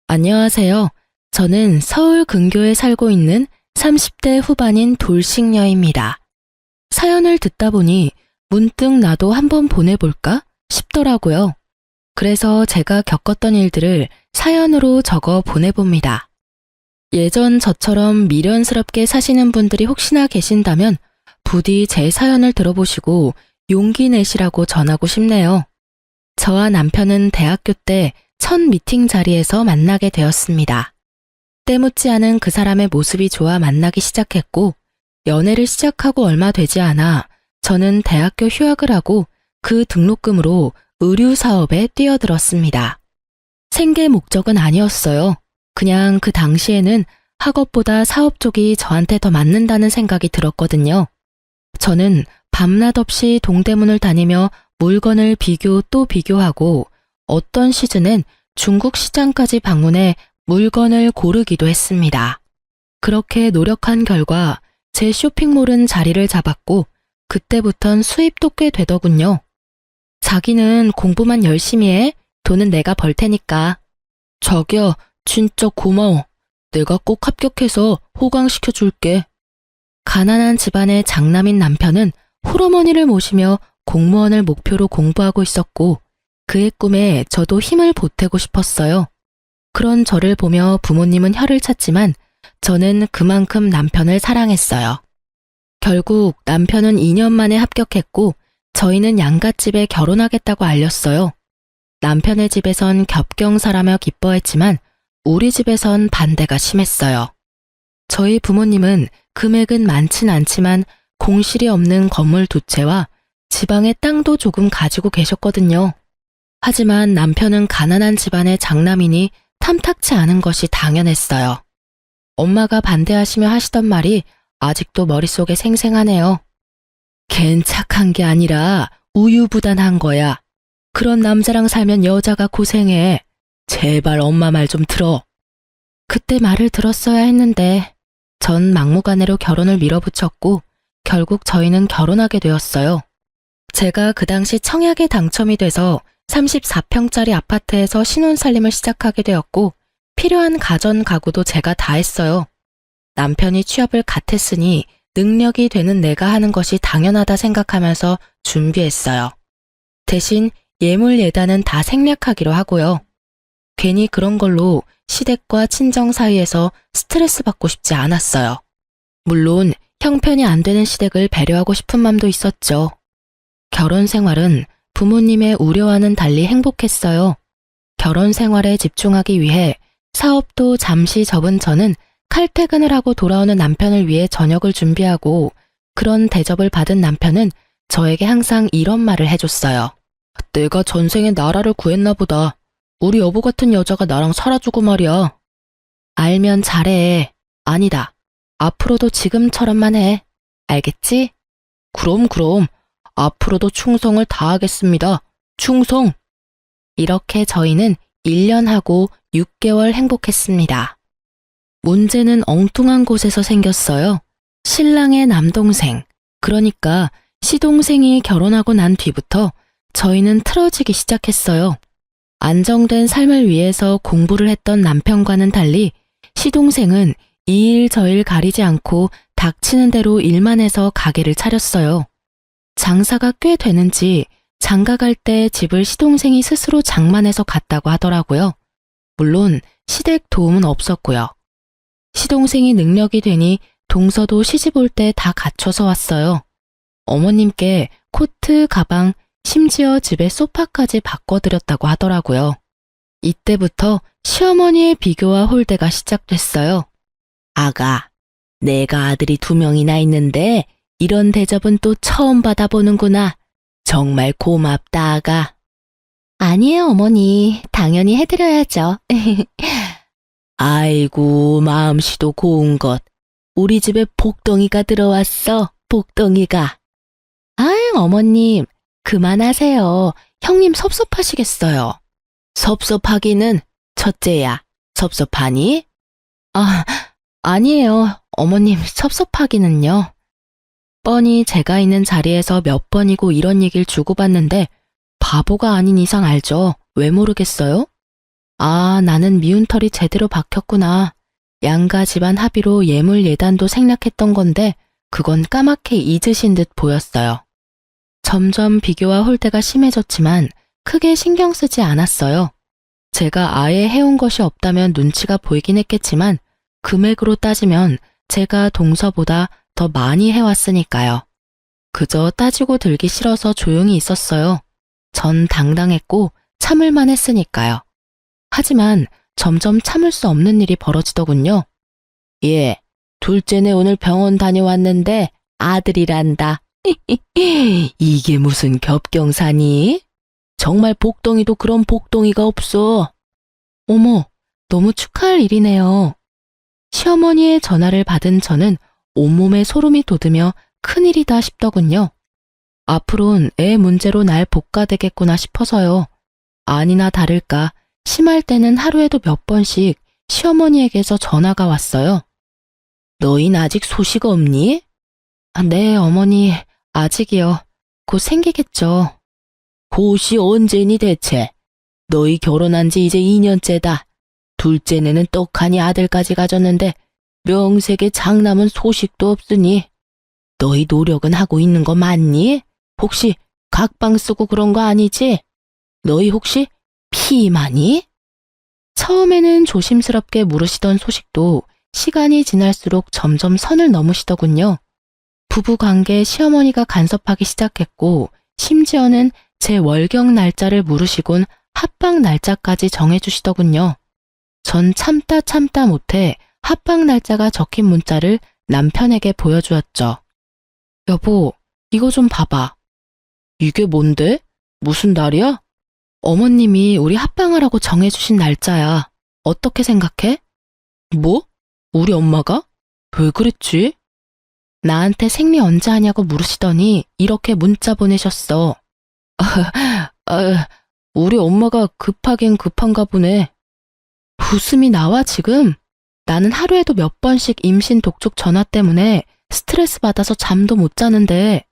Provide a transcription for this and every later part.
안녕하세요. 저는 서울 근교에 살고 있는 30대 후반인 돌싱녀입니다. 사연을 듣다 보니 문득 나도 한번 보내볼까 싶더라고요. 그래서 제가 겪었던 일들을 사연으로 적어 보내봅니다. 예전 저처럼 미련스럽게 사시는 분들이 혹시나 계신다면 부디 제 사연을 들어보시고 용기 내시라고 전하고 싶네요. 저와 남편은 대학교 때 첫 미팅 자리에서 만나게 되었습니다. 때묻지 않은 그 사람의 모습이 좋아 만나기 시작했고, 연애를 시작하고 얼마 되지 않아 저는 대학교 휴학을 하고 그 등록금으로 의류 사업에 뛰어들었습니다. 생계 목적은 아니었어요. 그냥 그 당시에는 학업보다 사업 쪽이 저한테 더 맞는다는 생각이 들었거든요. 저는 밤낮 없이 동대문을 다니며 물건을 비교 또 비교하고 어떤 시즌엔 중국 시장까지 방문해 물건을 고르기도 했습니다. 그렇게 노력한 결과 제 쇼핑몰은 자리를 잡았고 그때부턴 수입도 꽤 되더군요. 자기는 공부만 열심히 해. 돈은 내가 벌 테니까. 자기야, 진짜 고마워. 내가 꼭 합격해서 호강시켜 줄게. 가난한 집안의 장남인 남편은 홀어머니를 모시며 공무원을 목표로 공부하고 있었고 그의 꿈에 저도 힘을 보태고 싶었어요. 그런 저를 보며 부모님은 혀를 찼지만 저는 그만큼 남편을 사랑했어요. 결국 남편은 2년 만에 합격했고 저희는 양갓집에 결혼하겠다고 알렸어요. 남편의 집에선 겹경사라며 기뻐했지만 우리 집에선 반대가 심했어요. 저희 부모님은 금액은 많진 않지만 공실이 없는 건물 2채와 지방의 땅도 조금 가지고 계셨거든요. 하지만 남편은 가난한 집안의 장남이니 탐탁치 않은 것이 당연했어요. 엄마가 반대하시며 하시던 말이 아직도 머릿속에 생생하네요. 걘 착한 게 아니라 우유부단한 거야. 그런 남자랑 살면 여자가 고생해. 제발 엄마 말 좀 들어. 그때 말을 들었어야 했는데 전 막무가내로 결혼을 밀어붙였고 결국 저희는 결혼하게 되었어요. 제가 그 당시 청약에 당첨이 돼서 34평짜리 아파트에서 신혼살림을 시작하게 되었고 필요한 가전 가구도 제가 다 했어요. 남편이 취업을 갓 했으니 능력이 되는 내가 하는 것이 당연하다 생각하면서 준비했어요. 대신 예물 예단은 다 생략하기로 하고요. 괜히 그런 걸로 시댁과 친정 사이에서 스트레스 받고 싶지 않았어요. 물론 형편이 안 되는 시댁을 배려하고 싶은 마음도 있었죠. 결혼 생활은 부모님의 우려와는 달리 행복했어요. 결혼 생활에 집중하기 위해 사업도 잠시 접은 저는 칼퇴근을 하고 돌아오는 남편을 위해 저녁을 준비하고 그런 대접을 받은 남편은 저에게 항상 이런 말을 해줬어요. 내가 전생에 나라를 구했나 보다. 우리 여보 같은 여자가 나랑 살아주고 말이야. 알면 잘해. 아니다. 앞으로도 지금처럼만 해. 알겠지? 그럼. 앞으로도 충성을 다하겠습니다. 충성! 이렇게 저희는 1년하고 6개월 행복했습니다. 문제는 엉뚱한 곳에서 생겼어요. 신랑의 남동생, 그러니까 시동생이 결혼하고 난 뒤부터 저희는 틀어지기 시작했어요. 안정된 삶을 위해서 공부를 했던 남편과는 달리 시동생은 이 일 저 일 가리지 않고 닥치는 대로 일만 해서 가게를 차렸어요. 장사가 꽤 되는지 장가 갈 때 집을 시동생이 스스로 장만해서 갔다고 하더라고요. 물론 시댁 도움은 없었고요. 시동생이 능력이 되니 동서도 시집 올 때 다 갖춰서 왔어요. 어머님께 코트, 가방, 심지어 집에 소파까지 바꿔드렸다고 하더라고요. 이때부터 시어머니의 비교와 홀대가 시작됐어요. 아가, 내가 아들이 2명이나 있는데 이런 대접은 또 처음 받아보는구나. 정말 고맙다, 아가. 아니에요, 어머니. 당연히 해드려야죠. 아이고, 마음씨도 고운 것. 우리 집에 복덩이가 들어왔어, 복덩이가. 아유, 어머님, 그만하세요. 형님 섭섭하시겠어요. 섭섭하기는 첫째야. 섭섭하니? 아니에요. 어머님 섭섭하기는요. 뻔히 제가 있는 자리에서 몇 번이고 이런 얘기를 주고받는데 바보가 아닌 이상 알죠. 왜 모르겠어요? 아, 나는 미운털이 제대로 박혔구나. 양가 집안 합의로 예물 예단도 생략했던 건데 그건 까맣게 잊으신 듯 보였어요. 점점 비교와 홀대가 심해졌지만 크게 신경 쓰지 않았어요. 제가 아예 해온 것이 없다면 눈치가 보이긴 했겠지만 금액으로 따지면 제가 동서보다 더 많이 해왔으니까요. 그저 따지고 들기 싫어서 조용히 있었어요. 전 당당했고 참을만 했으니까요. 하지만 점점 참을 수 없는 일이 벌어지더군요. 예, 둘째네 오늘 병원 다녀왔는데 아들이란다. 이게 무슨 겹경사니? 정말 복덩이도 그런 복덩이가 없어. 어머, 너무 축하할 일이네요. 시어머니의 전화를 받은 저는 온몸에 소름이 돋으며 큰일이다 싶더군요. 앞으론 애 문제로 날 볶아대겠구나 싶어서요. 아니나 다를까 심할 때는 하루에도 몇 번씩 시어머니에게서 전화가 왔어요. 너흰 아직 소식 없니? 네, 어머니, 아직이요. 곧 생기겠죠. 곧이 언제니 대체? 너희 결혼한 지 이제 2년째다. 둘째네는 떡하니 아들까지 가졌는데 명색의 장남은 소식도 없으니 너희 노력은 하고 있는 거 맞니? 혹시 각방 쓰고 그런 거 아니지? 너희 혹시 피임하니? 처음에는 조심스럽게 물으시던 소식도 시간이 지날수록 점점 선을 넘으시더군요. 부부관계에 시어머니가 간섭하기 시작했고 심지어는 제 월경 날짜를 물으시곤 합방 날짜까지 정해주시더군요. 전 참다 못해 합방 날짜가 적힌 문자를 남편에게 보여주었죠. 여보, 이거 좀 봐봐. 이게 뭔데? 무슨 날이야? 어머님이 우리 합방하라고 정해주신 날짜야. 어떻게 생각해? 뭐? 우리 엄마가? 왜 그랬지? 나한테 생리 언제 하냐고 물으시더니 이렇게 문자 보내셨어. 우리 엄마가 급하긴 급한가 보네. 웃음이 나와 지금? 나는 하루에도 몇 번씩 임신 독촉 전화 때문에 스트레스 받아서 잠도 못 자는데.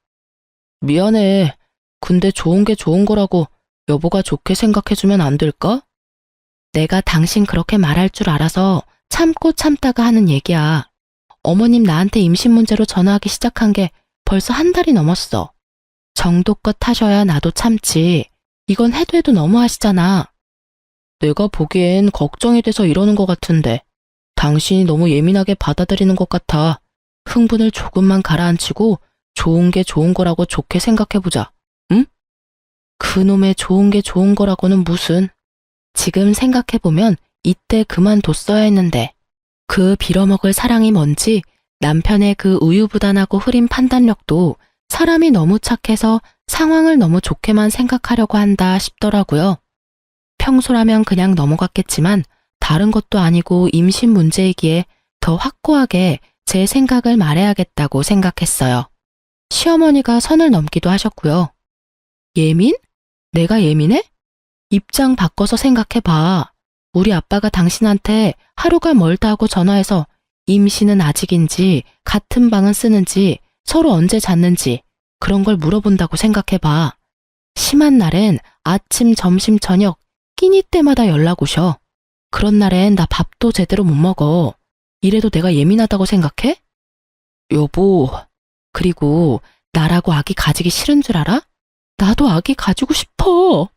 미안해. 근데 좋은 게 좋은 거라고 여보가 좋게 생각해주면 안 될까? 내가 당신 그렇게 말할 줄 알아서 참고 참다가 하는 얘기야. 어머님 나한테 임신 문제로 전화하기 시작한 게 벌써 한 달이 넘었어. 정도껏 하셔야 나도 참지. 이건 해도 너무하시잖아. 내가 보기엔 걱정이 돼서 이러는 것 같은데 당신이 너무 예민하게 받아들이는 것 같아. 흥분을 조금만 가라앉히고 좋은 게 좋은 거라고 좋게 생각해보자. 응? 그놈의 좋은 게 좋은 거라고는 무슨. 지금 생각해보면 이때 그만뒀어야 했는데 그 빌어먹을 사랑이 뭔지 남편의 그 우유부단하고 흐린 판단력도 사람이 너무 착해서 상황을 너무 좋게만 생각하려고 한다 싶더라고요. 평소라면 그냥 넘어갔겠지만 다른 것도 아니고 임신 문제이기에 더 확고하게 제 생각을 말해야겠다고 생각했어요. 시어머니가 선을 넘기도 하셨고요. 예민? 내가 예민해? 입장 바꿔서 생각해봐. 우리 아빠가 당신한테 하루가 멀다 하고 전화해서 임신은 아직인지 같은 방은 쓰는지 서로 언제 잤는지 그런 걸 물어본다고 생각해봐. 심한 날엔 아침, 점심, 저녁 끼니 때마다 연락 오셔. 그런 날엔 나 밥도 제대로 못 먹어. 이래도 내가 예민하다고 생각해? 여보, 그리고 나라고 아기 가지기 싫은 줄 알아? 나도 아기 가지고 싶어.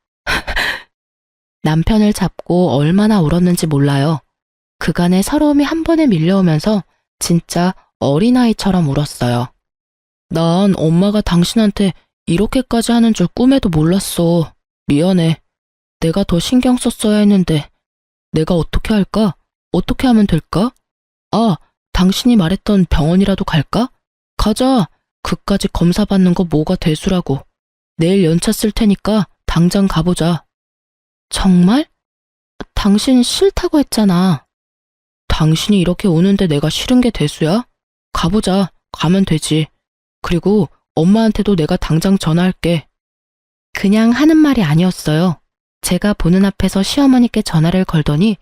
남편을 잡고 얼마나 울었는지 몰라요. 그간의 서러움이 한 번에 밀려오면서 진짜 어린아이처럼 울었어요. 난 엄마가 당신한테 이렇게까지 하는 줄 꿈에도 몰랐어. 미안해. 내가 더 신경 썼어야 했는데 내가 어떻게 할까? 어떻게 하면 될까? 아, 당신이 말했던 병원이라도 갈까? 가자. 그까짓 검사 받는 거 뭐가 대수라고. 내일 연차 쓸 테니까 당장 가보자. 정말? 당신 싫다고 했잖아. 당신이 이렇게 오는데 내가 싫은 게 대수야? 가보자. 가면 되지. 그리고 엄마한테도 내가 당장 전화할게. 그냥 하는 말이 아니었어요. 제가 보는 앞에서 시어머니께 전화를 걸더니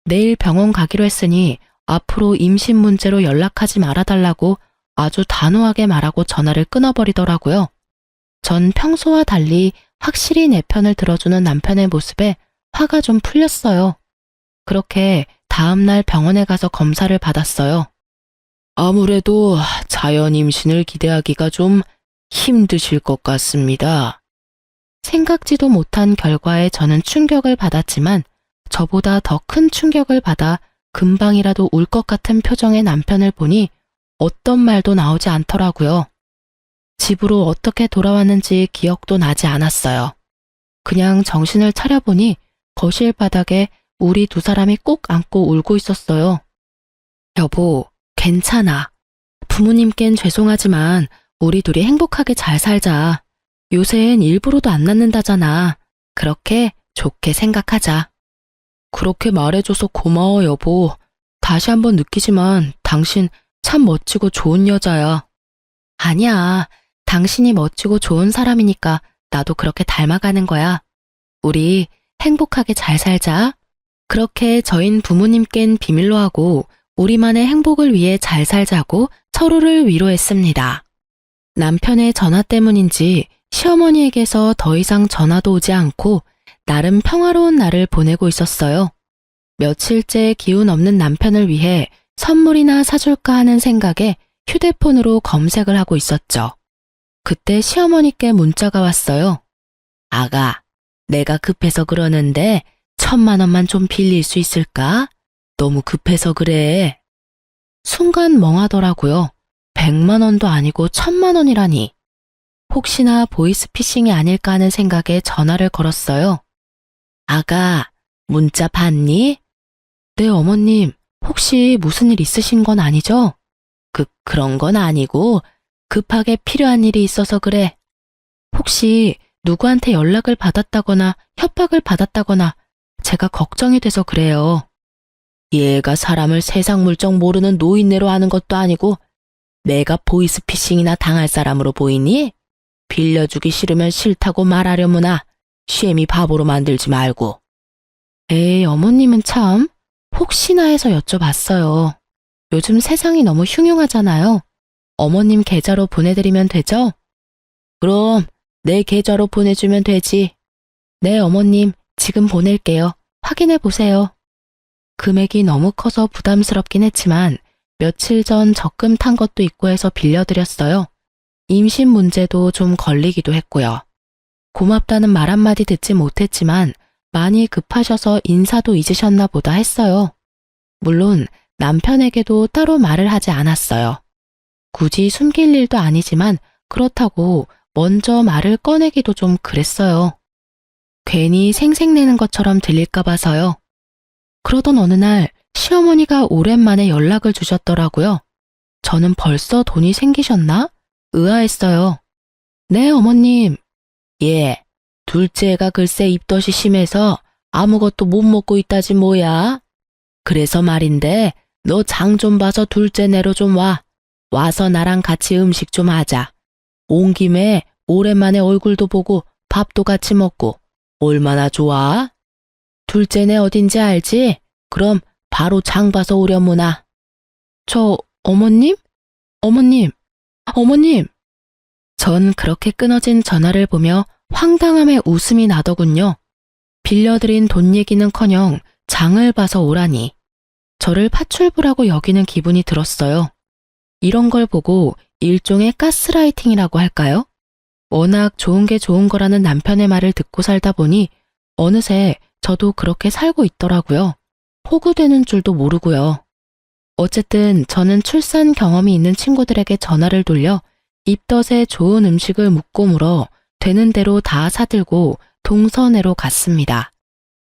내일 병원 가기로 했으니 앞으로 임신 문제로 연락하지 말아달라고 아주 단호하게 말하고 전화를 끊어버리더라고요. 전 평소와 달리 확실히 내 편을 들어주는 남편의 모습에 화가 좀 풀렸어요. 그렇게 다음날 병원에 가서 검사를 받았어요. 아무래도 자연 임신을 기대하기가 좀 힘드실 것 같습니다. 생각지도 못한 결과에 저는 충격을 받았지만 저보다 더 큰 충격을 받아 금방이라도 울 것 같은 표정의 남편을 보니 어떤 말도 나오지 않더라고요. 집으로 어떻게 돌아왔는지 기억도 나지 않았어요. 그냥 정신을 차려보니 거실 바닥에 우리 두 사람이 꼭 안고 울고 있었어요. 여보, 괜찮아. 부모님께는 죄송하지만 우리 둘이 행복하게 잘 살자. 요새는 일부러도 안 낳는다잖아. 그렇게 좋게 생각하자. 그렇게 말해줘서 고마워, 여보. 다시 한번 느끼지만 당신 참 멋지고 좋은 여자야. 아니야. 당신이 멋지고 좋은 사람이니까 나도 그렇게 닮아가는 거야. 우리 행복하게 잘 살자. 그렇게 저흰 부모님께는 비밀로 하고 우리만의 행복을 위해 잘 살자고 서로를 위로했습니다. 남편의 전화 때문인지 시어머니에게서 더 이상 전화도 오지 않고 나름 평화로운 날을 보내고 있었어요. 며칠째 기운 없는 남편을 위해 선물이나 사줄까 하는 생각에 휴대폰으로 검색을 하고 있었죠. 그때 시어머니께 문자가 왔어요. 아가, 내가 급해서 그러는데 1,000만 원만 좀 빌릴 수 있을까? 너무 급해서 그래. 순간 멍하더라고요. 100만 원도 아니고 1,000만 원이라니. 혹시나 보이스피싱이 아닐까 하는 생각에 전화를 걸었어요. 아가, 문자 봤니? 네, 어머님. 혹시 무슨 일 있으신 건 아니죠? 그런 건 아니고 급하게 필요한 일이 있어서 그래. 혹시 누구한테 연락을 받았다거나 협박을 받았다거나 제가 걱정이 돼서 그래요. 얘가 사람을 세상 물정 모르는 노인네로 하는 것도 아니고 내가 보이스피싱이나 당할 사람으로 보이니? 빌려주기 싫으면 싫다고 말하려무나 쉐미 바보로 만들지 말고. 에이, 어머님은 참 혹시나 해서 여쭤봤어요. 요즘 세상이 너무 흉흉하잖아요. 어머님 계좌로 보내드리면 되죠? 그럼 내 계좌로 보내주면 되지. 네, 어머님, 지금 보낼게요. 확인해 보세요. 금액이 너무 커서 부담스럽긴 했지만 며칠 전 적금 탄 것도 있고 해서 빌려드렸어요. 임신 문제도 좀 걸리기도 했고요. 고맙다는 말 한마디 듣지 못했지만 많이 급하셔서 인사도 잊으셨나 보다 했어요. 물론 남편에게도 따로 말을 하지 않았어요. 굳이 숨길 일도 아니지만 그렇다고 먼저 말을 꺼내기도 좀 그랬어요. 괜히 생색내는 것처럼 들릴까 봐서요. 그러던 어느 날 시어머니가 오랜만에 연락을 주셨더라고요. 저는 벌써 돈이 생기셨나? 의아했어요. 네, 어머님. 예, 둘째가 글쎄 입덧이 심해서 아무것도 못 먹고 있다지 뭐야. 그래서 말인데 너 장 좀 봐서 둘째 내로 좀 와. 와서 나랑 같이 음식 좀 하자. 온 김에 오랜만에 얼굴도 보고 밥도 같이 먹고 얼마나 좋아? 둘째네 어딘지 알지? 그럼 바로 장 봐서 오려무나. 어머님? 어머님! 전 그렇게 끊어진 전화를 보며 황당함에 웃음이 나더군요. 빌려드린 돈 얘기는커녕 장을 봐서 오라니. 저를 파출부라고 여기는 기분이 들었어요. 이런 걸 보고 일종의 가스라이팅이라고 할까요? 워낙 좋은 게 좋은 거라는 남편의 말을 듣고 살다 보니 어느새 저도 그렇게 살고 있더라고요. 호구되는 줄도 모르고요. 어쨌든 저는 출산 경험이 있는 친구들에게 전화를 돌려 입덧에 좋은 음식을 묻고 물어 되는 대로 다 사들고 동서내로 갔습니다.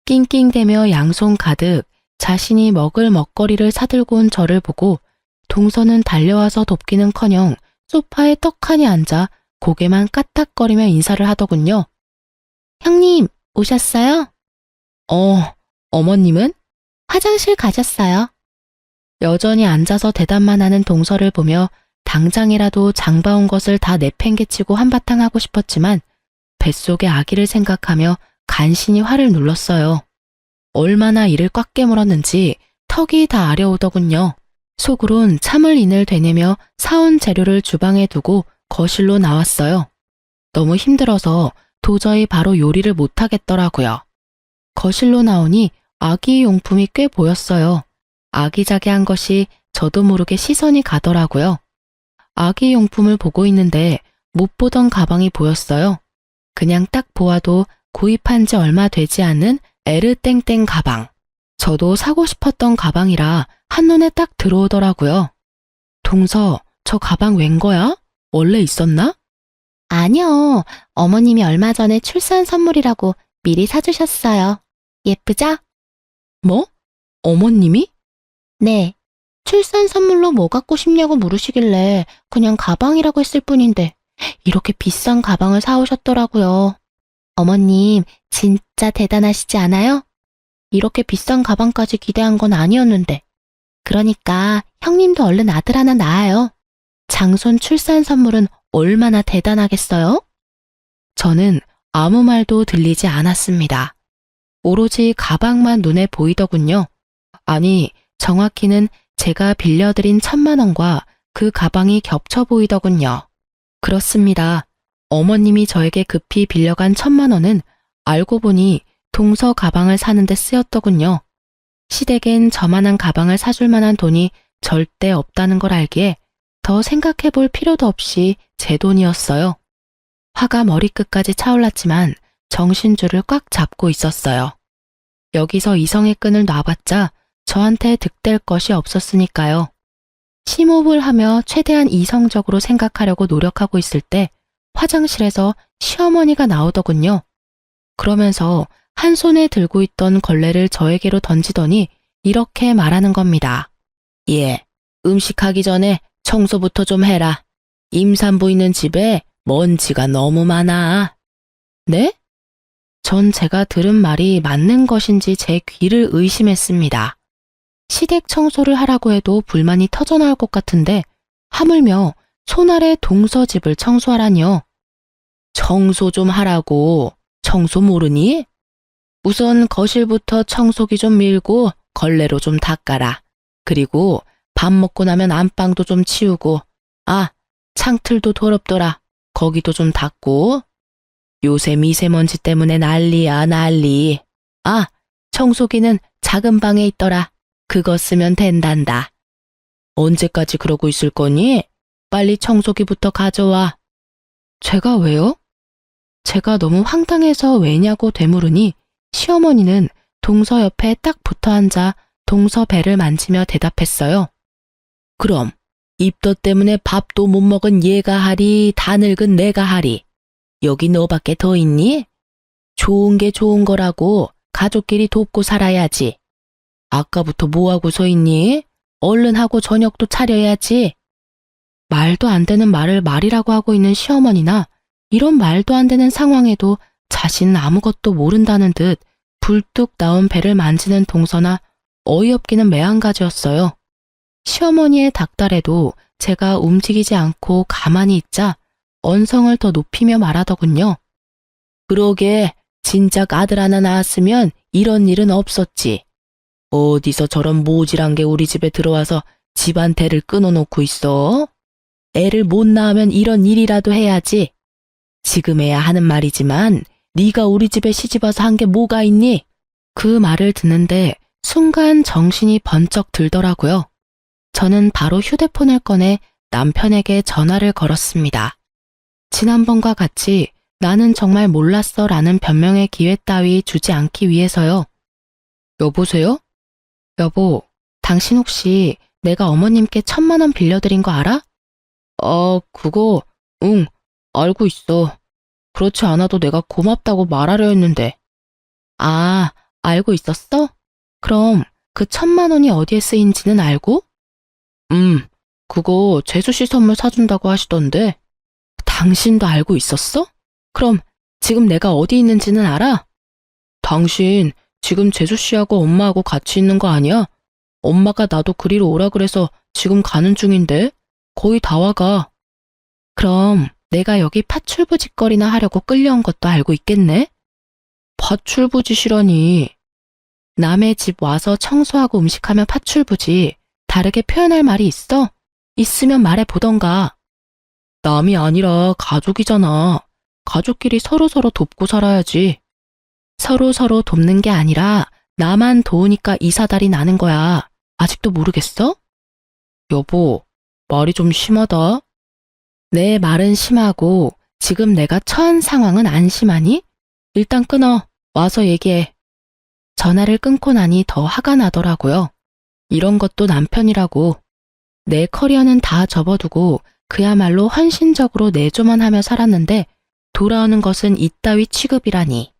낑낑대며 양손 가득 자신이 먹을 먹거리를 사들고 온 저를 보고 동서는 달려와서 돕기는커녕 소파에 떡하니 앉아 고개만 까딱거리며 인사를 하더군요. 형님, 오셨어요? 어머님은? 화장실 가셨어요. 여전히 앉아서 대답만 하는 동서를 보며 당장이라도 장봐온 것을 다 내팽개치고 한바탕 하고 싶었지만 뱃속의 아기를 생각하며 간신히 화를 눌렀어요. 얼마나 이를 꽉 깨물었는지 턱이 다 아려오더군요. 속으론 참을 인을 되내며 사온 재료를 주방에 두고 거실로 나왔어요. 너무 힘들어서 도저히 바로 요리를 못하겠더라고요. 거실로 나오니 아기 용품이 꽤 보였어요. 아기자기한 것이 저도 모르게 시선이 가더라고요. 아기 용품을 보고 있는데 못 보던 가방이 보였어요. 그냥 딱 보아도 구입한 지 얼마 되지 않은 에르땡땡 가방. 저도 사고 싶었던 가방이라 한눈에 딱 들어오더라고요. 동서, 저 가방 웬 거야? 원래 있었나? 아니요. 어머님이 얼마 전에 출산 선물이라고 미리 사주셨어요. 예쁘죠? 뭐? 어머님이? 네. 출산 선물로 뭐 갖고 싶냐고 물으시길래 그냥 가방이라고 했을 뿐인데 이렇게 비싼 가방을 사오셨더라고요. 어머님 진짜 대단하시지 않아요? 이렇게 비싼 가방까지 기대한 건 아니었는데. 그러니까 형님도 얼른 아들 하나 낳아요. 장손 출산 선물은 얼마나 대단하겠어요? 저는 아무 말도 들리지 않았습니다. 오로지 가방만 눈에 보이더군요. 아니, 정확히는 제가 빌려드린 1,000만 원과 그 가방이 겹쳐 보이더군요. 그렇습니다. 어머님이 저에게 급히 빌려간 1,000만 원은 알고 보니 동서 가방을 사는데 쓰였더군요. 시댁엔 저만한 가방을 사줄 만한 돈이 절대 없다는 걸 알기에 더 생각해 볼 필요도 없이 제 돈이었어요. 화가 머리끝까지 차올랐지만 정신줄을 꽉 잡고 있었어요. 여기서 이성의 끈을 놔봤자 저한테 득될 것이 없었으니까요. 심호흡을 하며 최대한 이성적으로 생각하려고 노력하고 있을 때 화장실에서 시어머니가 나오더군요. 그러면서 한 손에 들고 있던 걸레를 저에게로 던지더니 이렇게 말하는 겁니다. 예, 음식하기 전에 청소부터 좀 해라. 임산부 있는 집에 먼지가 너무 많아. 네? 전 제가 들은 말이 맞는 것인지 제 귀를 의심했습니다. 시댁 청소를 하라고 해도 불만이 터져나올 것 같은데 하물며 손아래 동서 집을 청소하라니요. 청소 좀 하라고. 청소 모르니? 우선 거실부터 청소기 좀 밀고 걸레로 좀 닦아라. 그리고 밥 먹고 나면 안방도 좀 치우고, 아, 창틀도 더럽더라. 거기도 좀 닦고. 요새 미세먼지 때문에 난리야, 난리. 아, 청소기는 작은 방에 있더라. 그거 쓰면 된단다. 언제까지 그러고 있을 거니? 빨리 청소기부터 가져와. 제가 왜요? 제가 너무 황당해서 왜냐고 되물으니 시어머니는 동서 옆에 딱 붙어 앉아 동서 배를 만지며 대답했어요. 그럼 입덧 때문에 밥도 못 먹은 얘가 하리, 다 늙은 내가 하리. 여기 너밖에 더 있니? 좋은 게 좋은 거라고 가족끼리 돕고 살아야지. 아까부터 뭐하고 서 있니? 얼른 하고 저녁도 차려야지. 말도 안 되는 말을 말이라고 하고 있는 시어머니나 이런 말도 안 되는 상황에도 자신은 아무것도 모른다는 듯 불뚝 나온 배를 만지는 동서나 어이없기는 매한가지였어요. 시어머니의 닥달에도 제가 움직이지 않고 가만히 있자 언성을 더 높이며 말하더군요. 그러게 진작 아들 하나 낳았으면 이런 일은 없었지. 어디서 저런 모질한 게 우리 집에 들어와서 집안 대를 끊어놓고 있어? 애를 못 낳으면 이런 일이라도 해야지. 지금에야 하는 말이지만 네가 우리 집에 시집와서 한 게 뭐가 있니? 그 말을 듣는데 순간 정신이 번쩍 들더라고요. 저는 바로 휴대폰을 꺼내 남편에게 전화를 걸었습니다. 지난번과 같이 나는 정말 몰랐어 라는 변명의 기회 따위 주지 않기 위해서요. 여보세요? 여보, 당신 혹시 내가 어머님께 1,000만 원 빌려드린 거 알아? 그거, 응, 알고 있어. 그렇지 않아도 내가 고맙다고 말하려 했는데. 아, 알고 있었어? 그럼 그 1,000만 원이 어디에 쓰인지는 알고? 그거 재수씨 선물 사준다고 하시던데. 당신도 알고 있었어? 그럼 지금 내가 어디 있는지는 알아? 당신 지금 재수씨하고 엄마하고 같이 있는 거 아니야? 엄마가 나도 그리로 오라 그래서 지금 가는 중인데 거의 다 와가. 그럼 내가 여기 파출부짓거리나 하려고 끌려온 것도 알고 있겠네? 파출부짓이라니. 남의 집 와서 청소하고 음식하면 파출부지. 다르게 표현할 말이 있어? 있으면 말해보던가. 남이 아니라 가족이잖아. 가족끼리 서로서로 돕고 살아야지. 서로서로 돕는 게 아니라 나만 도우니까 이 사달이 나는 거야. 아직도 모르겠어? 여보, 말이 좀 심하다. 내 말은 심하고 지금 내가 처한 상황은 안 심하니? 일단 끊어. 와서 얘기해. 전화를 끊고 나니 더 화가 나더라고요. 이런 것도 남편이라고. 내 커리어는 다 접어두고 그야말로 헌신적으로 내조만 하며 살았는데 돌아오는 것은 이따위 취급이라니.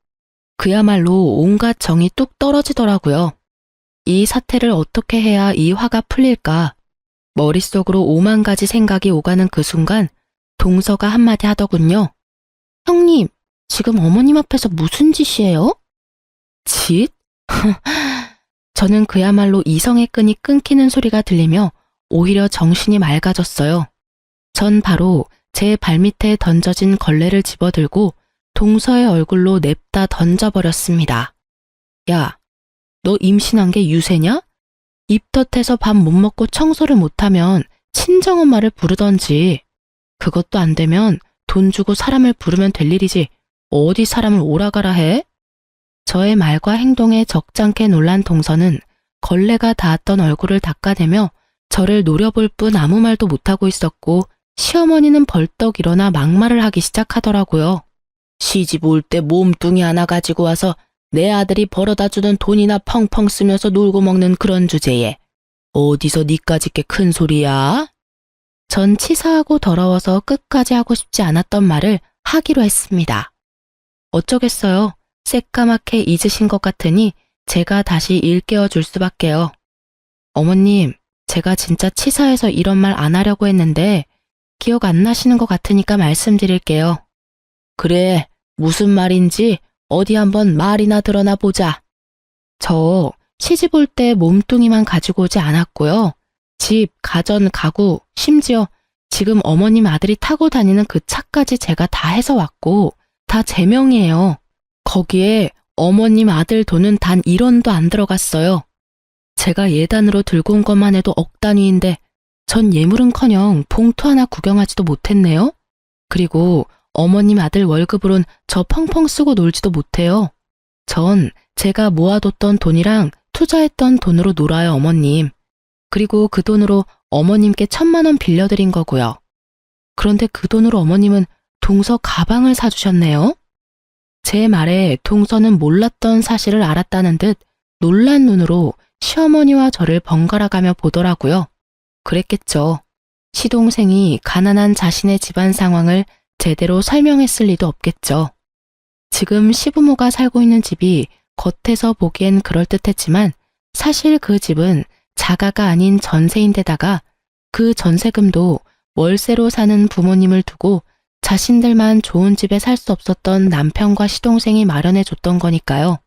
그야말로 온갖 정이 뚝 떨어지더라고요. 이 사태를 어떻게 해야 이 화가 풀릴까? 머릿속으로 5만 가지 생각이 오가는 그 순간 동서가 한마디 하더군요. 형님, 지금 어머님 앞에서 무슨 짓이에요? 짓? 저는 그야말로 이성의 끈이 끊기는 소리가 들리며 오히려 정신이 맑아졌어요. 전 바로 제 발밑에 던져진 걸레를 집어들고 동서의 얼굴로 냅다 던져버렸습니다. 야, 너 임신한 게 유세냐? 입덧해서 밥 못 먹고 청소를 못하면 친정엄마를 부르던지. 그것도 안 되면 돈 주고 사람을 부르면 될 일이지 어디 사람을 오라가라 해? 저의 말과 행동에 적잖게 놀란 동서는 걸레가 닿았던 얼굴을 닦아내며 저를 노려볼 뿐 아무 말도 못하고 있었고 시어머니는 벌떡 일어나 막말을 하기 시작하더라고요. 시집 올 때 몸뚱이 하나 가지고 와서 내 아들이 벌어다주는 돈이나 펑펑 쓰면서 놀고 먹는 그런 주제에 어디서 니까짓 게 큰 소리야? 전 치사하고 더러워서 끝까지 하고 싶지 않았던 말을 하기로 했습니다. 어쩌겠어요. 새까맣게 잊으신 것 같으니 제가 다시 일깨워 줄 수밖에요. 어머님, 제가 진짜 치사해서 이런 말 안 하려고 했는데 기억 안 나시는 것 같으니까 말씀드릴게요. 그래, 무슨 말인지 어디 한번 말이나 드러나 보자. 저 시집 올 때 몸뚱이만 가지고 오지 않았고요. 집, 가전, 가구, 심지어 지금 어머님 아들이 타고 다니는 그 차까지 제가 다 해서 왔고 다 제 명이에요. 거기에 어머님 아들 돈은 단 1원도 안 들어갔어요. 제가 예단으로 들고 온 것만 해도 억 단위인데 전 예물은커녕 봉투 하나 구경하지도 못했네요. 그리고 어머님 아들 월급으론 저 펑펑 쓰고 놀지도 못해요. 전 제가 모아뒀던 돈이랑 투자했던 돈으로 놀아요, 어머님. 그리고 그 돈으로 어머님께 1,000만 원 빌려드린 거고요. 그런데 그 돈으로 어머님은 동서 가방을 사주셨네요. 제 말에 동서는 몰랐던 사실을 알았다는 듯 놀란 눈으로 시어머니와 저를 번갈아가며 보더라고요. 그랬겠죠. 시동생이 가난한 자신의 집안 상황을 제대로 설명했을 리도 없겠죠. 지금 시부모가 살고 있는 집이 겉에서 보기엔 그럴듯했지만 사실 그 집은 자가가 아닌 전세인데다가 그 전세금도 월세로 사는 부모님을 두고 자신들만 좋은 집에 살 수 없었던 남편과 시동생이 마련해 줬던 거니까요.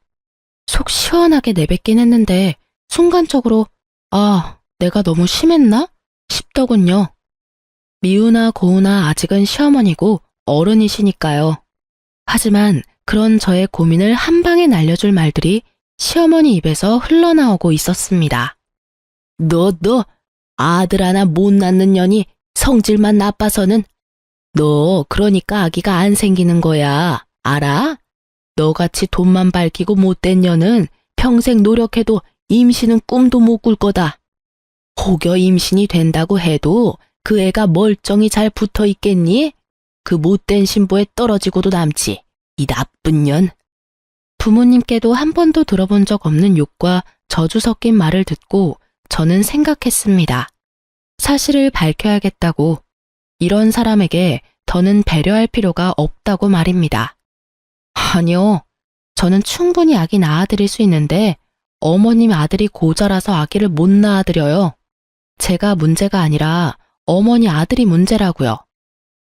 속 시원하게 내뱉긴 했는데 순간적으로 아, 내가 너무 심했나? 싶더군요. 미우나 고우나 아직은 시어머니고 어른이시니까요. 하지만 그런 저의 고민을 한 방에 날려줄 말들이 시어머니 입에서 흘러나오고 있었습니다. 너 아들 하나 못 낳는 년이 성질만 나빠서는 너 그러니까 아기가 안 생기는 거야. 알아? 너같이 돈만 밝히고 못된 년은 평생 노력해도 임신은 꿈도 못 꿀 거다. 혹여 임신이 된다고 해도 그 애가 멀쩡히 잘 붙어 있겠니? 그 못된 신부에 떨어지고도 남지. 이 나쁜 년. 부모님께도 한 번도 들어본 적 없는 욕과 저주 섞인 말을 듣고 저는 생각했습니다. 사실을 밝혀야겠다고. 이런 사람에게 더는 배려할 필요가 없다고 말입니다. 아니요. 저는 충분히 아기 낳아드릴 수 있는데 어머님 아들이 고자라서 아기를 못 낳아드려요. 제가 문제가 아니라 어머니 아들이 문제라고요.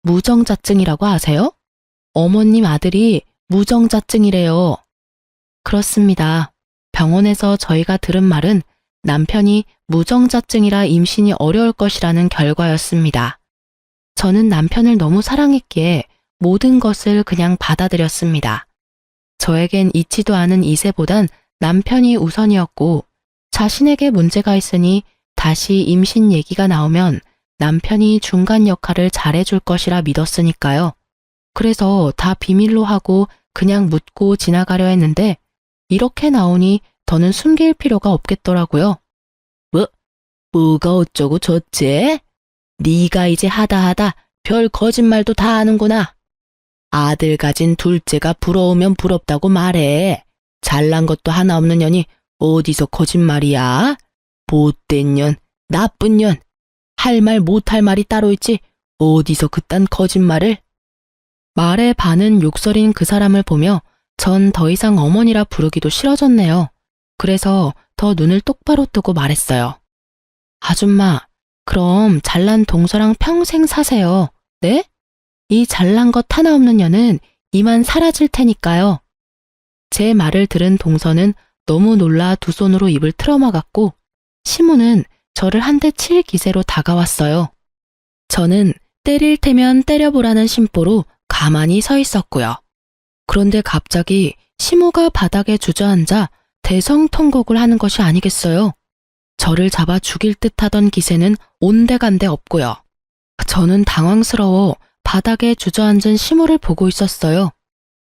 무정자증이라고 아세요? 어머님 아들이 무정자증이래요. 그렇습니다. 병원에서 저희가 들은 말은 남편이 무정자증이라 임신이 어려울 것이라는 결과였습니다. 저는 남편을 너무 사랑했기에 모든 것을 그냥 받아들였습니다. 저에겐 있지도 않은 이세보단 남편이 우선이었고 자신에게 문제가 있으니 다시 임신 얘기가 나오면 남편이 중간 역할을 잘해줄 것이라 믿었으니까요. 그래서 다 비밀로 하고 그냥 묻고 지나가려 했는데 이렇게 나오니 더는 숨길 필요가 없겠더라고요. 뭐가 어쩌고 저째? 네가 이제 하다 별 거짓말도 다 하는구나. 아들 가진 둘째가 부러우면 부럽다고 말해. 잘난 것도 하나 없는 년이 어디서 거짓말이야? 못된 년, 나쁜 년. 할 말 못할 말이 따로 있지 어디서 그딴 거짓말을? 말에 반은 욕설인 그 사람을 보며 전 더 이상 어머니라 부르기도 싫어졌네요. 그래서 더 눈을 똑바로 뜨고 말했어요. 아줌마, 그럼 잘난 동서랑 평생 사세요. 네? 이 잘난 것 하나 없는 년은 이만 사라질 테니까요. 제 말을 들은 동서는 너무 놀라 두 손으로 입을 틀어막았고 시모는 저를 한 대 칠 기세로 다가왔어요. 저는 때릴 테면 때려보라는 심보로 가만히 서 있었고요. 그런데 갑자기 시모가 바닥에 주저앉아 대성통곡을 하는 것이 아니겠어요. 저를 잡아 죽일 듯 하던 기세는 온데간데 없고요. 저는 당황스러워 바닥에 주저앉은 시모를 보고 있었어요.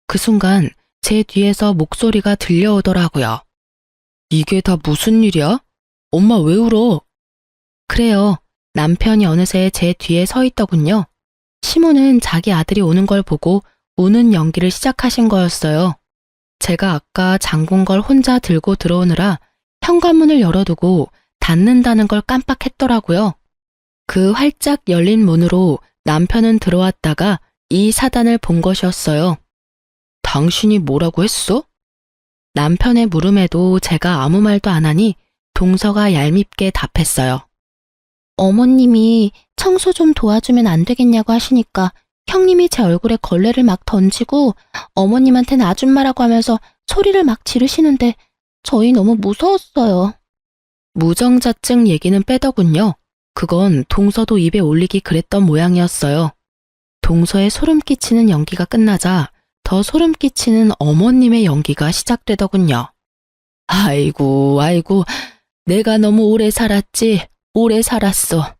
그 순간 제 뒤에서 목소리가 들려오더라고요. 이게 다 무슨 일이야? 엄마 왜 울어? 그래요. 남편이 어느새 제 뒤에 서 있더군요. 시모는 자기 아들이 오는 걸 보고 우는 연기를 시작하신 거였어요. 제가 아까 잠근 걸 혼자 들고 들어오느라 현관문을 열어두고 닫는다는 걸 깜빡했더라고요. 그 활짝 열린 문으로 남편은 들어왔다가 이 사단을 본 것이었어요. 당신이 뭐라고 했어? 남편의 물음에도 제가 아무 말도 안 하니 동서가 얄밉게 답했어요. 어머님이 청소 좀 도와주면 안 되겠냐고 하시니까 형님이 제 얼굴에 걸레를 막 던지고 어머님한테는 아줌마라고 하면서 소리를 막 지르시는데 저희 너무 무서웠어요. 무정자증 얘기는 빼더군요. 그건 동서도 입에 올리기 그랬던 모양이었어요. 동서의 소름 끼치는 연기가 끝나자 더 소름 끼치는 어머님의 연기가 시작되더군요. 아이고, 내가 너무 오래 살았지. 오래 살았어.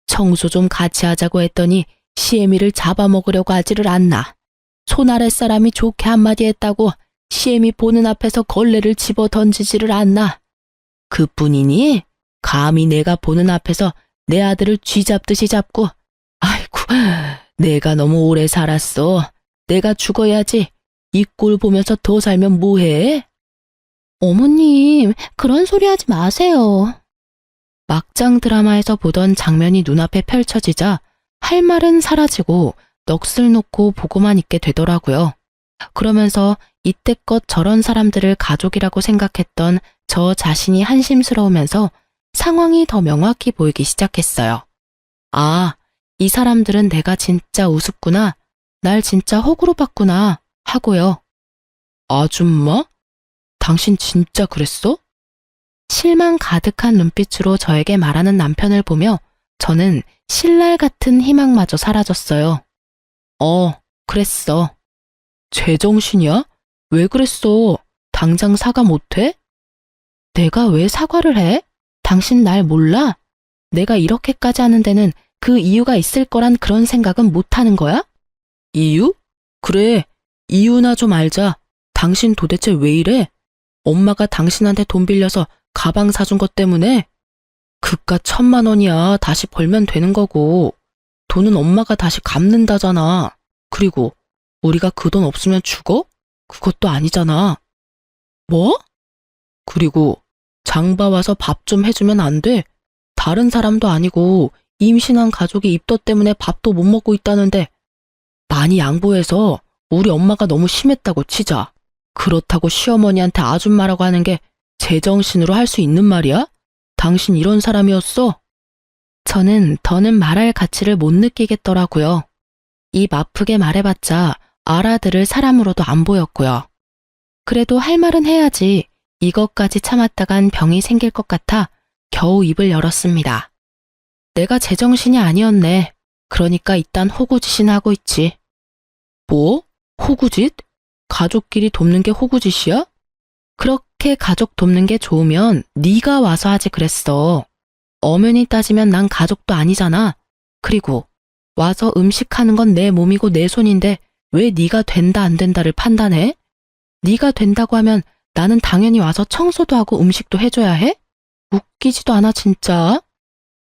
청소 좀 같이 하자고 했더니 시애미를 잡아먹으려고 하지를 않나. 손 아랫사람이 좋게 한마디 했다고 시애미 보는 앞에서 걸레를 집어 던지지를 않나. 그뿐이니 감히 내가 보는 앞에서 내 아들을 쥐잡듯이 잡고. 아이고, 내가 너무 오래 살았어. 내가 죽어야지. 이 꼴 보면서 더 살면 뭐해? 어머님, 그런 소리 하지 마세요. 막장 드라마에서 보던 장면이 눈앞에 펼쳐지자 할 말은 사라지고 넋을 놓고 보고만 있게 되더라고요. 그러면서 이때껏 저런 사람들을 가족이라고 생각했던 저 자신이 한심스러우면서 상황이 더 명확히 보이기 시작했어요. 아, 이 사람들은 내가 진짜 우습구나, 날 진짜 호구로 봤구나 하고요. 아줌마? 당신 진짜 그랬어? 실망 가득한 눈빛으로 저에게 말하는 남편을 보며 저는 신랄 같은 희망마저 사라졌어요. 그랬어. 제정신이야? 왜 그랬어? 당장 사과 못해? 내가 왜 사과를 해? 당신 날 몰라? 내가 이렇게까지 하는 데는 그 이유가 있을 거란 그런 생각은 못하는 거야? 이유? 그래, 이유나 좀 알자. 당신 도대체 왜 이래? 엄마가 당신한테 돈 빌려서 가방 사준 것 때문에? 그깟 1,000만 원이야. 다시 벌면 되는 거고. 돈은 엄마가 다시 갚는다잖아. 그리고 우리가 그 돈 없으면 죽어? 그것도 아니잖아. 뭐? 그리고 장봐 와서 밥 좀 해주면 안 돼? 다른 사람도 아니고 임신한 가족이 입덧 때문에 밥도 못 먹고 있다는데 많이 양보해서 우리 엄마가 너무 심했다고 치자. 그렇다고 시어머니한테 아줌마라고 하는 게 제정신으로 할 수 있는 말이야? 당신 이런 사람이었어? 저는 더는 말할 가치를 못 느끼겠더라고요. 입 아프게 말해봤자 알아들을 사람으로도 안 보였고요. 그래도 할 말은 해야지. 이것까지 참았다간 병이 생길 것 같아 겨우 입을 열었습니다. 내가 제정신이 아니었네. 그러니까 이딴 호구짓이나 하고 있지. 뭐? 호구짓? 가족끼리 돕는 게 호구짓이야? 그렇게 가족 돕는 게 좋으면 네가 와서 하지 그랬어. 엄연히 따지면 난 가족도 아니잖아. 그리고 와서 음식하는 건 내 몸이고 내 손인데 왜 네가 된다 안 된다를 판단해? 네가 된다고 하면 나는 당연히 와서 청소도 하고 음식도 해줘야 해? 웃기지도 않아, 진짜.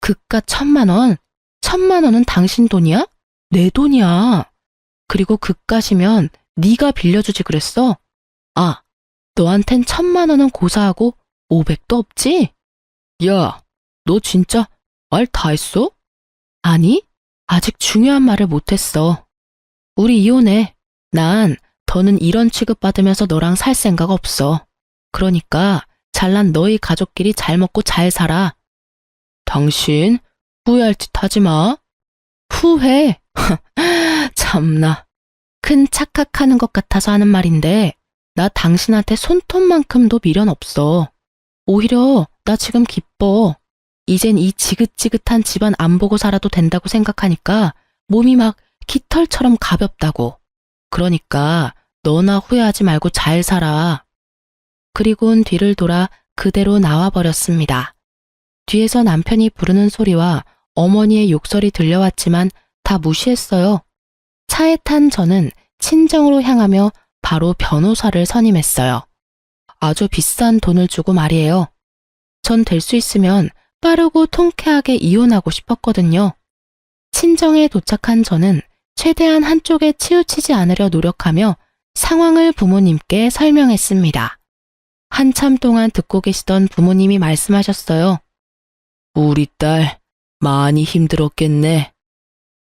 그깟 1,000만 원. 1,000만 원은 당신 돈이야? 내 돈이야. 그리고 그깟이면 네가 빌려주지 그랬어. 아, 너한텐 1,000만 원은 고사하고 500도 없지? 야, 너 진짜 말 다 했어? 아니, 아직 중요한 말을 못했어. 우리 이혼해. 난 더는 이런 취급받으면서 너랑 살 생각 없어. 그러니까 잘난 너희 가족끼리 잘 먹고 잘 살아. 당신 후회할 짓 하지 마. 후회? 참나. 큰 착각하는 것 같아서 하는 말인데 나 당신한테 손톱만큼도 미련 없어. 오히려 나 지금 기뻐. 이젠 이 지긋지긋한 집안 안 보고 살아도 된다고 생각하니까 몸이 막 깃털처럼 가볍다고. 그러니까 너나 후회하지 말고 잘 살아. 그리고는 뒤를 돌아 그대로 나와버렸습니다. 뒤에서 남편이 부르는 소리와 어머니의 욕설이 들려왔지만 다 무시했어요. 차에 탄 저는 친정으로 향하며 바로 변호사를 선임했어요. 아주 비싼 돈을 주고 말이에요. 전 될 수 있으면 빠르고 통쾌하게 이혼하고 싶었거든요. 친정에 도착한 저는 최대한 한쪽에 치우치지 않으려 노력하며 상황을 부모님께 설명했습니다. 한참 동안 듣고 계시던 부모님이 말씀하셨어요. 우리 딸 많이 힘들었겠네.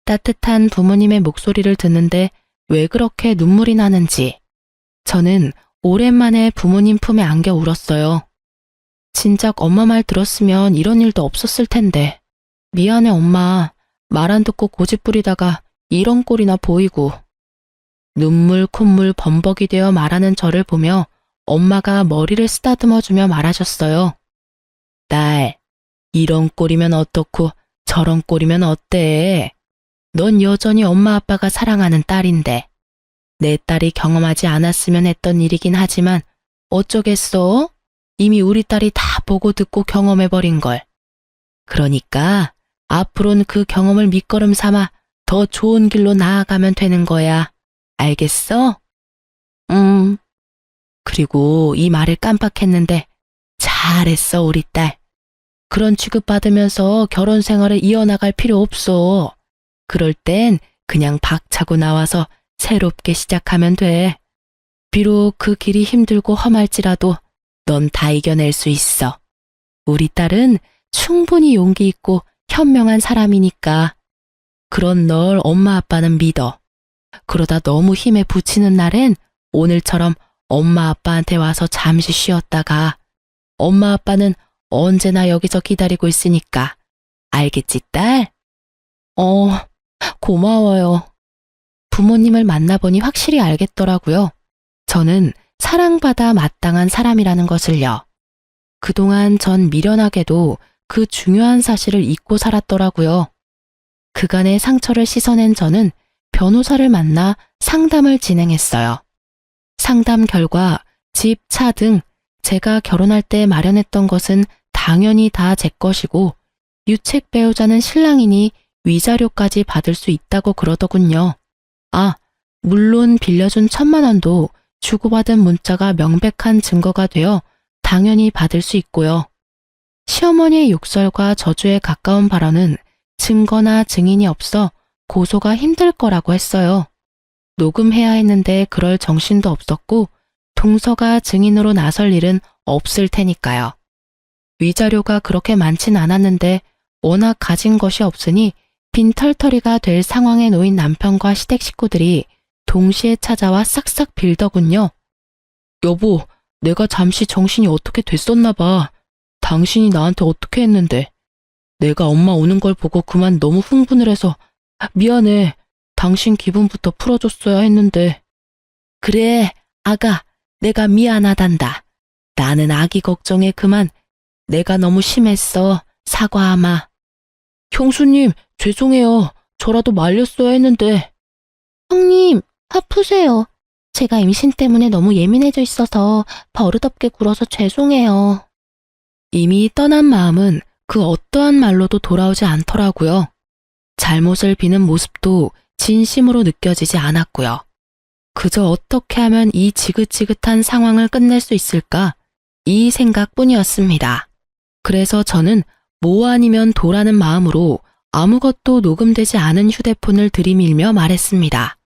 따뜻한 부모님의 목소리를 듣는데 왜 그렇게 눈물이 나는지 저는 오랜만에 부모님 품에 안겨 울었어요. 진작 엄마 말 들었으면 이런 일도 없었을 텐데. 미안해 엄마. 말 안 듣고 고집 부리다가 이런 꼴이나 보이고. 눈물 콧물 범벅이 되어 말하는 저를 보며 엄마가 머리를 쓰다듬어주며 말하셨어요. 딸, 이런 꼴이면 어떻고 저런 꼴이면 어때? 넌 여전히 엄마 아빠가 사랑하는 딸인데. 내 딸이 경험하지 않았으면 했던 일이긴 하지만 어쩌겠어? 이미 우리 딸이 다 보고 듣고 경험해버린 걸. 그러니까 앞으로는 그 경험을 밑거름 삼아 더 좋은 길로 나아가면 되는 거야. 알겠어? 그리고 이 말을 깜빡했는데 잘했어 우리 딸. 그런 취급받으면서 결혼 생활을 이어나갈 필요 없어. 그럴 땐 그냥 박차고 나와서 새롭게 시작하면 돼. 비록 그 길이 힘들고 험할지라도 넌 다 이겨낼 수 있어. 우리 딸은 충분히 용기 있고 현명한 사람이니까. 그런 널 엄마 아빠는 믿어. 그러다 너무 힘에 부치는 날엔 오늘처럼 엄마 아빠한테 와서 잠시 쉬었다가 엄마 아빠는 언제나 여기서 기다리고 있으니까. 알겠지, 딸? 고마워요. 부모님을 만나보니 확실히 알겠더라고요. 저는 사랑받아 마땅한 사람이라는 것을요. 그동안 전 미련하게도 그 중요한 사실을 잊고 살았더라고요. 그간의 상처를 씻어낸 저는 변호사를 만나 상담을 진행했어요. 상담 결과 집, 차 등 제가 결혼할 때 마련했던 것은 당연히 다 제 것이고 유책 배우자는 신랑이니 위자료까지 받을 수 있다고 그러더군요. 아, 물론 빌려준 1,000만 원도 주고받은 문자가 명백한 증거가 되어 당연히 받을 수 있고요. 시어머니의 욕설과 저주에 가까운 발언은 증거나 증인이 없어 고소가 힘들 거라고 했어요. 녹음해야 했는데 그럴 정신도 없었고 동서가 증인으로 나설 일은 없을 테니까요. 위자료가 그렇게 많진 않았는데 워낙 가진 것이 없으니 빈털터리가 될 상황에 놓인 남편과 시댁 식구들이 동시에 찾아와 싹싹 빌더군요. 여보, 내가 잠시 정신이 어떻게 됐었나 봐. 당신이 나한테 어떻게 했는데. 내가 엄마 오는 걸 보고 그만 너무 흥분을 해서 미안해. 당신 기분부터 풀어줬어야 했는데. 그래, 아가, 내가 미안하단다. 나는 아기 걱정에 그만 내가 너무 심했어. 사과하마. 형수님, 죄송해요. 저라도 말렸어야 했는데. 형님, 화 푸세요. 제가 임신 때문에 너무 예민해져 있어서 버릇없게 굴어서 죄송해요. 이미 떠난 마음은 그 어떠한 말로도 돌아오지 않더라고요. 잘못을 비는 모습도 진심으로 느껴지지 않았고요. 그저 어떻게 하면 이 지긋지긋한 상황을 끝낼 수 있을까? 이 생각뿐이었습니다. 그래서 저는 뭐 아니면 도라는 마음으로 아무것도 녹음되지 않은 휴대폰을 들이밀며 말했습니다.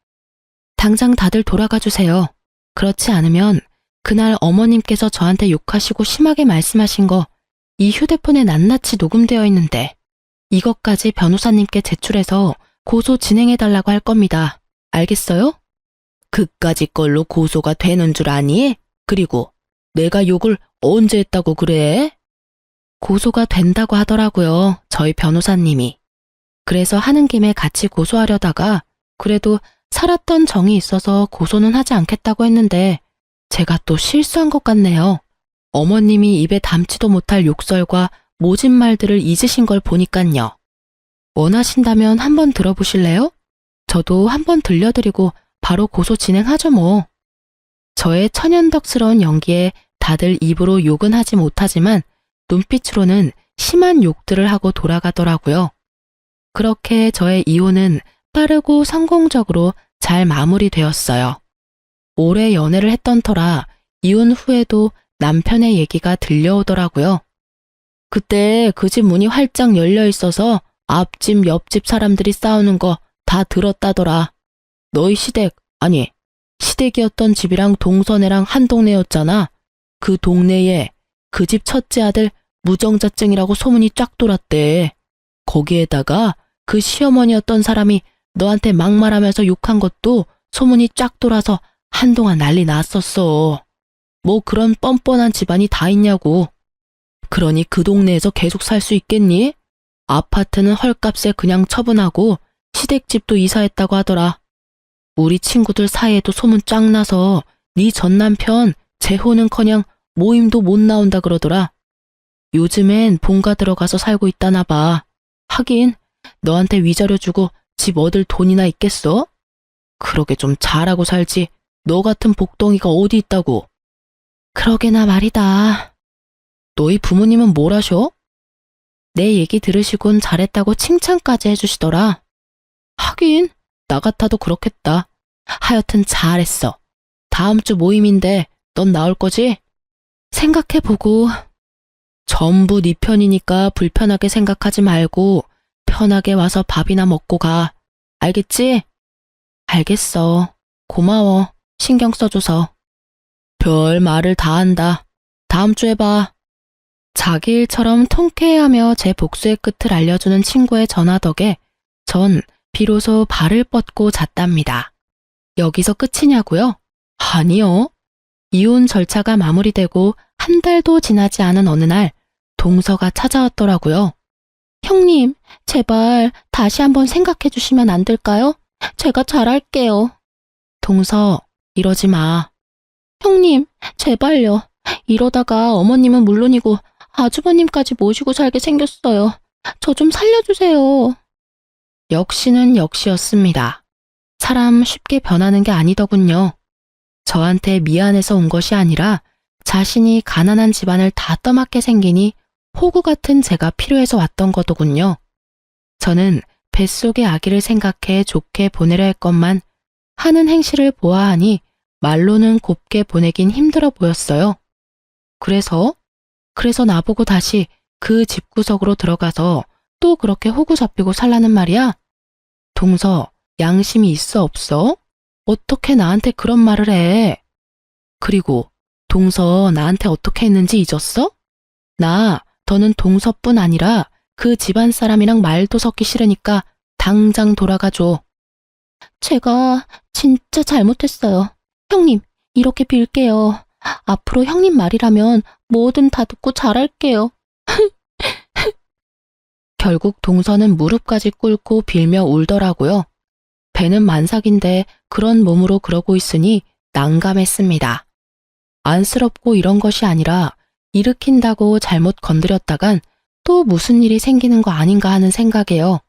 당장 다들 돌아가 주세요. 그렇지 않으면 그날 어머님께서 저한테 욕하시고 심하게 말씀하신 거 이 휴대폰에 낱낱이 녹음되어 있는데 이것까지 변호사님께 제출해서 고소 진행해달라고 할 겁니다. 알겠어요? 그까지 걸로 고소가 되는 줄 아니? 그리고 내가 욕을 언제 했다고 그래? 고소가 된다고 하더라고요. 저희 변호사님이. 그래서 하는 김에 같이 고소하려다가 그래도 살았던 정이 있어서 고소는 하지 않겠다고 했는데 제가 또 실수한 것 같네요. 어머님이 입에 담지도 못할 욕설과 모진 말들을 잊으신 걸 보니깐요. 원하신다면 한번 들어보실래요? 저도 한번 들려드리고 바로 고소 진행하죠 뭐. 저의 천연덕스러운 연기에 다들 입으로 욕은 하지 못하지만 눈빛으로는 심한 욕들을 하고 돌아가더라고요. 그렇게 저의 이혼은 빠르고 성공적으로 잘 마무리되었어요. 오래 연애를 했던 터라 이혼 후에도 남편의 얘기가 들려오더라고요. 그때 그 집 문이 활짝 열려 있어서 앞집 옆집 사람들이 싸우는 거 다 들었다더라. 너희 시댁이었던 집이랑 동서네랑 한 동네였잖아. 그 동네에 그 집 첫째 아들 무정자증이라고 소문이 쫙 돌았대. 거기에다가 그 시어머니였던 사람이 너한테 막말하면서 욕한 것도 소문이 쫙 돌아서 한동안 난리 났었어. 뭐 그런 뻔뻔한 집안이 다 있냐고. 그러니 그 동네에서 계속 살 수 있겠니? 아파트는 헐값에 그냥 처분하고 시댁집도 이사했다고 하더라. 우리 친구들 사이에도 소문 쫙 나서 네 전 남편 재혼은커녕 모임도 못 나온다 그러더라. 요즘엔 본가 들어가서 살고 있다나 봐. 하긴 너한테 위자료 주고 집 얻을 돈이나 있겠어? 그러게 좀 잘하고 살지. 너 같은 복덩이가 어디 있다고. 그러게나 말이다. 너희 부모님은 뭘 하셔? 내 얘기 들으시곤 잘했다고 칭찬까지 해주시더라. 하긴 나 같아도 그렇겠다. 하여튼 잘했어. 다음 주 모임인데 넌 나올 거지? 생각해보고. 전부 네 편이니까 불편하게 생각하지 말고 편하게 와서 밥이나 먹고 가. 알겠지? 알겠어. 고마워. 신경 써줘서. 별 말을 다 한다. 다음 주에 봐. 자기 일처럼 통쾌해하며 제 복수의 끝을 알려주는 친구의 전화 덕에 전 비로소 발을 뻗고 잤답니다. 여기서 끝이냐고요? 아니요. 이혼 절차가 마무리되고 한 달도 지나지 않은 어느 날 동서가 찾아왔더라고요. 형님, 제발 다시 한번 생각해 주시면 안 될까요? 제가 잘할게요. 동서, 이러지 마. 형님, 제발요. 이러다가 어머님은 물론이고 아주버님까지 모시고 살게 생겼어요. 저 좀 살려주세요. 역시는 역시였습니다. 사람 쉽게 변하는 게 아니더군요. 저한테 미안해서 온 것이 아니라 자신이 가난한 집안을 다 떠맡게 생기니 호구 같은 제가 필요해서 왔던 거더군요. 저는 뱃속의 아기를 생각해 좋게 보내려 했건만 하는 행실을 보아하니 말로는 곱게 보내긴 힘들어 보였어요. 그래서 나보고 다시 그 집구석으로 들어가서 또 그렇게 호구 잡히고 살라는 말이야? 동서, 양심이 있어 없어? 어떻게 나한테 그런 말을 해? 그리고 동서 나한테 어떻게 했는지 잊었어? 나 더는 동서뿐 아니라 그 집안 사람이랑 말도 섞기 싫으니까 당장 돌아가줘. 제가 진짜 잘못했어요. 형님, 이렇게 빌게요. 앞으로 형님 말이라면 뭐든 다 듣고 잘할게요. 결국 동서는 무릎까지 꿇고 빌며 울더라고요. 배는 만삭인데 그런 몸으로 그러고 있으니 난감했습니다. 안쓰럽고 이런 것이 아니라 일으킨다고 잘못 건드렸다간 또 무슨 일이 생기는 거 아닌가 하는 생각에요.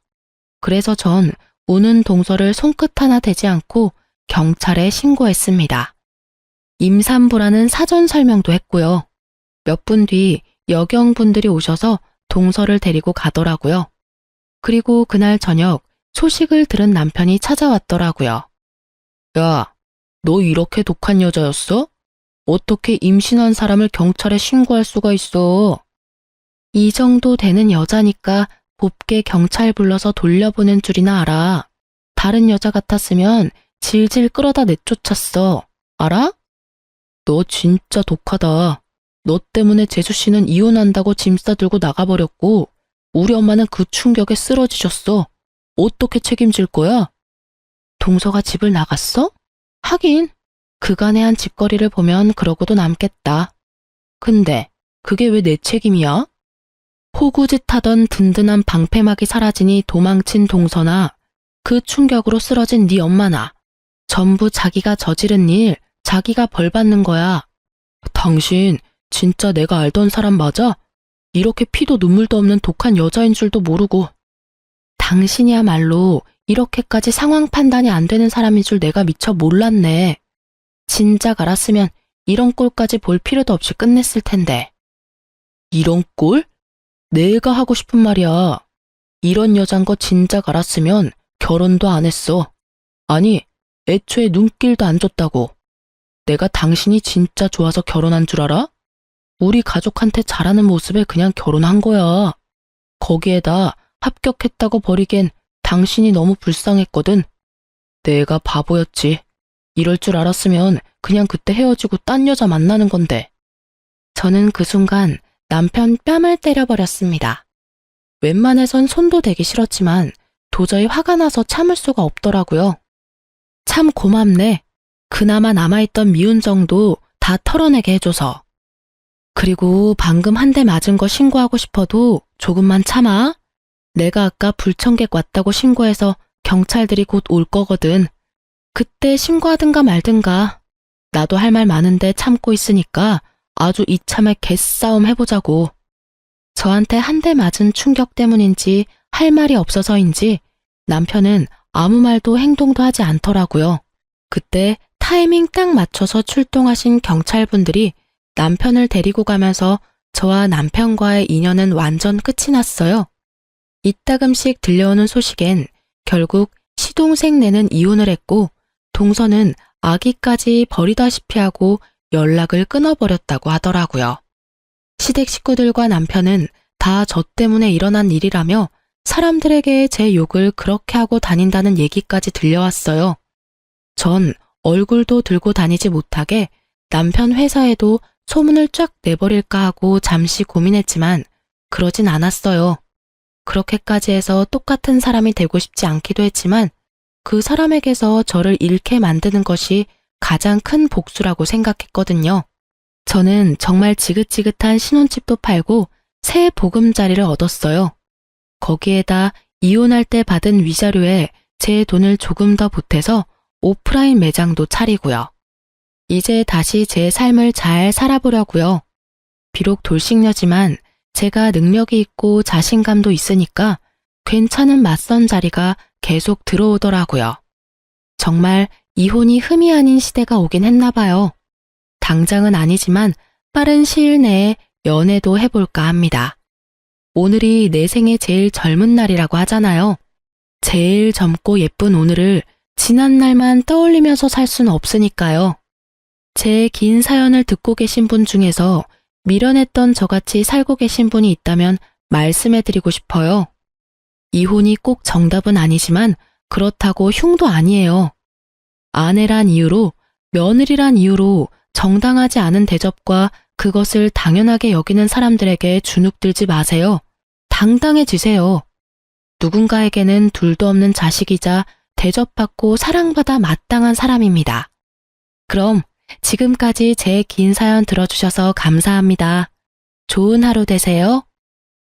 그래서 전 우는 동서를 손끝 하나 대지 않고 경찰에 신고했습니다. 임산부라는 사전 설명도 했고요. 몇 분 뒤 여경분들이 오셔서 동서를 데리고 가더라고요. 그리고 그날 저녁 소식을 들은 남편이 찾아왔더라고요. 야, 너 이렇게 독한 여자였어? 어떻게 임신한 사람을 경찰에 신고할 수가 있어? 이 정도 되는 여자니까 곱게 경찰 불러서 돌려보낸 줄이나 알아. 다른 여자 같았으면 질질 끌어다 내쫓았어. 알아? 너 진짜 독하다. 너 때문에 재수 씨는 이혼한다고 짐 싸들고 나가버렸고 우리 엄마는 그 충격에 쓰러지셨어. 어떻게 책임질 거야? 동서가 집을 나갔어? 하긴 그간의 한 짓거리를 보면 그러고도 남겠다. 근데 그게 왜 내 책임이야? 호구짓 하던 든든한 방패막이 사라지니 도망친 동서나 그 충격으로 쓰러진 네 엄마나 전부 자기가 저지른 일, 자기가 벌 받는 거야. 당신 진짜 내가 알던 사람 맞아? 이렇게 피도 눈물도 없는 독한 여자인 줄도 모르고. 당신이야말로 이렇게까지 상황 판단이 안 되는 사람인 줄 내가 미처 몰랐네. 진작 알았으면 이런 꼴까지 볼 필요도 없이 끝냈을 텐데. 이런 꼴? 내가 하고 싶은 말이야. 이런 여잔 거 진작 알았으면 결혼도 안 했어. 아니, 애초에 눈길도 안 줬다고. 내가 당신이 진짜 좋아서 결혼한 줄 알아? 우리 가족한테 잘하는 모습에 그냥 결혼한 거야. 거기에다 합격했다고 버리기엔 당신이 너무 불쌍했거든. 내가 바보였지. 이럴 줄 알았으면 그냥 그때 헤어지고 딴 여자 만나는 건데. 저는 그 순간 남편 뺨을 때려버렸습니다. 웬만해선 손도 대기 싫었지만 도저히 화가 나서 참을 수가 없더라고요. 참 고맙네. 그나마 남아있던 미운 정도 다 털어내게 해줘서. 그리고 방금 한 대 맞은 거 신고하고 싶어도 조금만 참아. 내가 아까 불청객 왔다고 신고해서 경찰들이 곧 올 거거든. 그때 신고하든가 말든가. 나도 할 말 많은데 참고 있으니까 아주 이참에 개싸움 해보자고. 저한테 한 대 맞은 충격 때문인지 할 말이 없어서인지 남편은 아무 말도 행동도 하지 않더라고요. 그때 타이밍 딱 맞춰서 출동하신 경찰분들이 남편을 데리고 가면서 저와 남편과의 인연은 완전 끝이 났어요. 이따금씩 들려오는 소식엔 결국 시동생네는 이혼을 했고 동서는 아기까지 버리다시피 하고 연락을 끊어버렸다고 하더라고요. 시댁 식구들과 남편은 다 저 때문에 일어난 일이라며 사람들에게 제 욕을 그렇게 하고 다닌다는 얘기까지 들려왔어요. 전 얼굴도 들고 다니지 못하게 남편 회사에도 소문을 쫙 내버릴까 하고 잠시 고민했지만 그러진 않았어요. 그렇게까지 해서 똑같은 사람이 되고 싶지 않기도 했지만 그 사람에게서 저를 잃게 만드는 것이 가장 큰 복수라고 생각했거든요. 저는 정말 지긋지긋한 신혼집도 팔고 새 보금자리를 얻었어요. 거기에다 이혼할 때 받은 위자료에 제 돈을 조금 더 보태서 오프라인 매장도 차리고요. 이제 다시 제 삶을 잘 살아보려고요. 비록 돌싱녀지만 제가 능력이 있고 자신감도 있으니까 괜찮은 맞선 자리가 계속 들어오더라고요. 정말 이혼이 흠이 아닌 시대가 오긴 했나 봐요. 당장은 아니지만 빠른 시일 내에 연애도 해볼까 합니다. 오늘이 내 생애 제일 젊은 날이라고 하잖아요. 제일 젊고 예쁜 오늘을 지난 날만 떠올리면서 살 수는 없으니까요. 제 긴 사연을 듣고 계신 분 중에서 미련했던 저같이 살고 계신 분이 있다면 말씀해드리고 싶어요. 이혼이 꼭 정답은 아니지만 그렇다고 흉도 아니에요. 아내란 이유로, 며느리란 이유로 정당하지 않은 대접과 그것을 당연하게 여기는 사람들에게 주눅들지 마세요. 당당해지세요. 누군가에게는 둘도 없는 자식이자 대접받고 사랑받아 마땅한 사람입니다. 그럼 지금까지 제 긴 사연 들어주셔서 감사합니다. 좋은 하루 되세요.